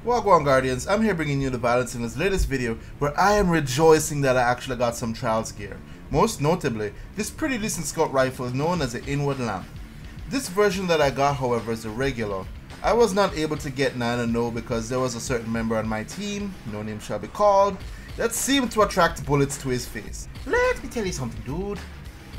Wagwan Guardians, I'm here bringing you the Vyllence in this latest video where I am rejoicing that I actually got some trials gear. Most notably, this pretty decent scout rifle is known as the Inward Lamp. This version that I got, however, is a regular. I was not able to get 9-0 because there was a certain member on my team, no name shall be called, that seemed to attract bullets to his face. Let me tell you something, dude.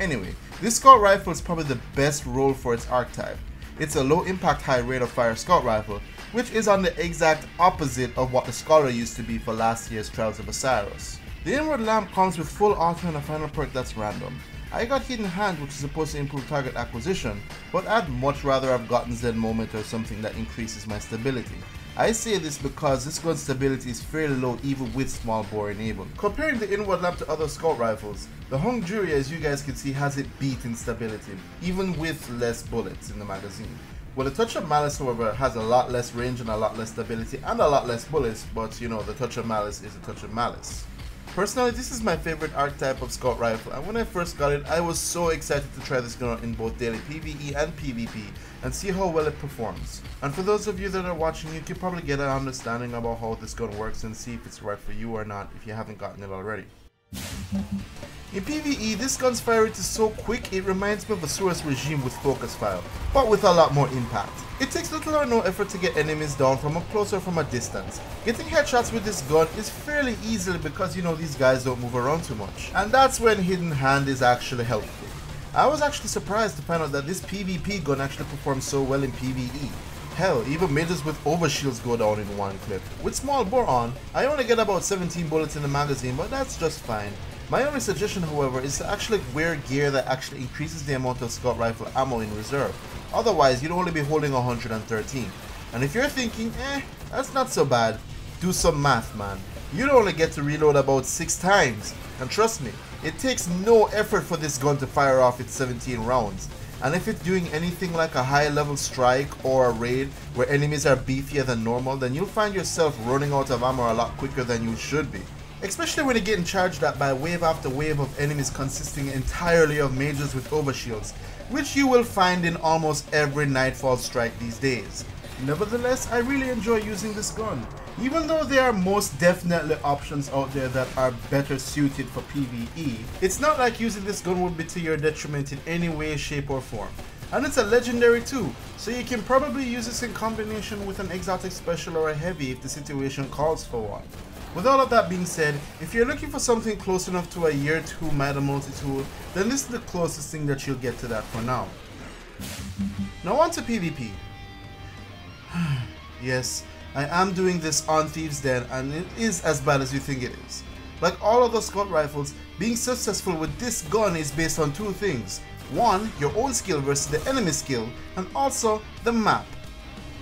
Anyway, this scout rifle is probably the best role for its archetype. It's a low impact high rate of fire scout rifle, which is on the exact opposite of what the Scholar used to be for last year's Trials of Osiris. The Inward Lamp comes with full auto and a final perk that's random. I got Hidden Hand, which is supposed to improve target acquisition, but I'd much rather have gotten Zen Moment or something that increases my stability. I say this because this gun's stability is fairly low even with small bore enabled. Comparing the Inward Lamp to other scout rifles, the Hung Jury, as you guys can see, has it beat in stability, even with less bullets in the magazine. Well, the Touch of Malice, however, has a lot less range and a lot less stability and a lot less bullets, but you know, the Touch of Malice is a Touch of Malice. Personally, this is my favorite archetype of scout rifle, and when I first got it, I was so excited to try this gun in both daily PvE and PvP and see how well it performs. And for those of you that are watching, you can probably get an understanding about how this gun works and see if it's right for you or not if you haven't gotten it already. In PvE, this gun's fire rate is so quick it reminds me of Osiris regime with focus fire, but with a lot more impact. It takes little or no effort to get enemies down from up close or from a distance. Getting headshots with this gun is fairly easy because you know these guys don't move around too much, and that's when Hidden Hand is actually helpful. I was actually surprised to find out that this PvP gun actually performs so well in PvE. Hell, even mages with overshields go down in one clip. With small bore on, I only get about 17 bullets in the magazine, but that's just fine. My only suggestion, however, is to actually wear gear that actually increases the amount of scout rifle ammo in reserve. Otherwise, you'd only be holding 113. And if you're thinking, that's not so bad, do some math, man. You'd only get to reload about 6 times. And trust me, it takes no effort for this gun to fire off its 17 rounds. And if it's doing anything like a high level strike or a raid where enemies are beefier than normal, then you'll find yourself running out of ammo a lot quicker than you should be. Especially when you're getting charged at by wave after wave of enemies consisting entirely of mages with overshields, which you will find in almost every Nightfall strike these days. Nevertheless, I really enjoy using this gun. Even though there are most definitely options out there that are better suited for PvE, it's not like using this gun would be to your detriment in any way, shape or form. And it's a legendary too, so you can probably use this in combination with an exotic special or a heavy if the situation calls for one. With all of that being said, if you're looking for something close enough to a year 2 Madam Multi-Tool, then this is the closest thing that you'll get to that for now. Now on to PvP. Yes, I am doing this on Thieves' Den and it is as bad as you think it is. Like all other scout rifles, being successful with this gun is based on 2 things. One, your own skill versus the enemy skill, and also the map.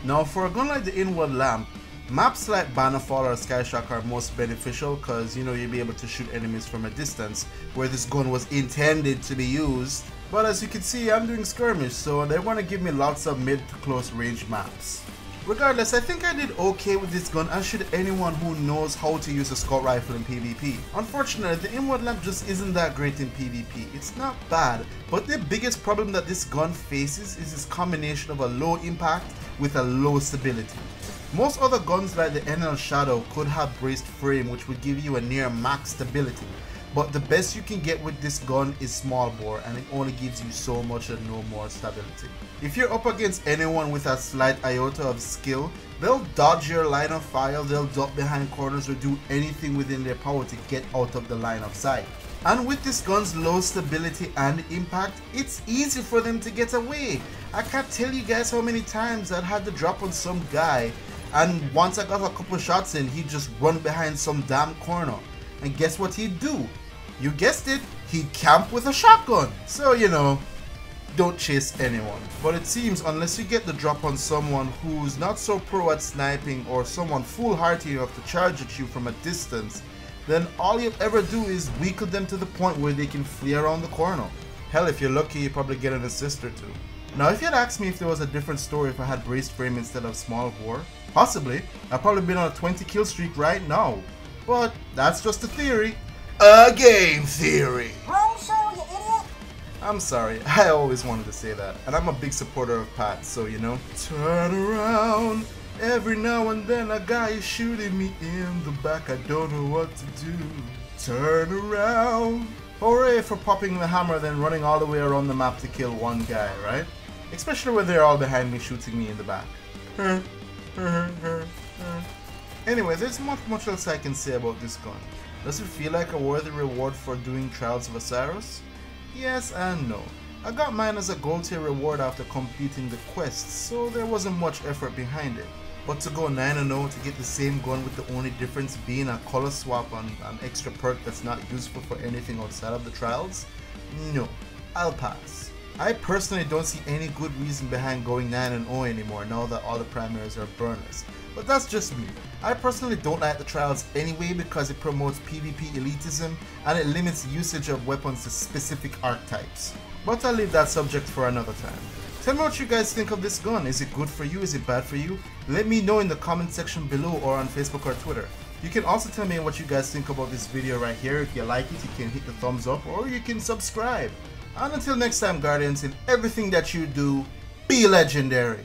Now for a gun like the Inward Lamp, maps like Bannerfall or Skyshock are most beneficial because you know you'll be able to shoot enemies from a distance where this gun was intended to be used. But as you can see, I'm doing skirmish, so they want to give me lots of mid to close range maps. Regardless, I think I did okay with this gun, as should anyone who knows how to use a scout rifle in PvP. Unfortunately, the Inward Lamp just isn't that great in PvP. It's not bad, but the biggest problem that this gun faces is this combination of a low impact with a low stability. Most other guns like the NL Shadow could have braced frame, which would give you a near max stability, but the best you can get with this gun is small bore and it only gives you so much and no more stability. If you're up against anyone with a slight iota of skill, they'll dodge your line of fire, they'll duck behind corners or do anything within their power to get out of the line of sight. And with this gun's low stability and impact, it's easy for them to get away. I can't tell you guys how many times I had to drop on some guy, and once I got a couple shots in, he'd just run behind some damn corner. And guess what he'd do? You guessed it, he'd camp with a shotgun. So you know, don't chase anyone. But it seems unless you get the drop on someone who's not so pro at sniping or someone foolhardy enough to charge at you from a distance, then all you'll ever do is weaken them to the point where they can flee around the corner. Hell, if you're lucky, you probably get an assist or 2. Now if you'd asked me if there was a different story if I had braced frame instead of small bore, possibly. I've probably been on a 20 kill streak right now. But that's just a theory. A game theory. Wrong show, you idiot. I'm sorry, I always wanted to say that. And I'm a big supporter of Pat, so you know. Turn around Every now and then a guy is shooting me in the back, I don't know what to do. Turn around. Hooray for popping the hammer then running all the way around the map to kill one guy, right? Especially when they're all behind me shooting me in the back. Anyway, there's not much else I can say about this gun. Does it feel like a worthy reward for doing Trials of Osiris? Yes and no. I got mine as a gold tier reward after completing the quest, so there wasn't much effort behind it. But to go 9-0 to get the same gun with the only difference being a color swap on an extra perk that's not useful for anything outside of the trials? No, I'll pass. I personally don't see any good reason behind going 9-0 anymore now that all the primaries are burners. But that's just me. I personally don't like the trials anyway because it promotes PvP elitism and it limits usage of weapons to specific archetypes. But I'll leave that subject for another time. Tell me what you guys think of this gun. Is it good for you? Is it bad for you? Let me know in the comment section below or on Facebook or Twitter. You can also tell me what you guys think about this video right here. If you like it, you can hit the thumbs up or you can subscribe. And until next time, Guardians, in everything that you do, be legendary.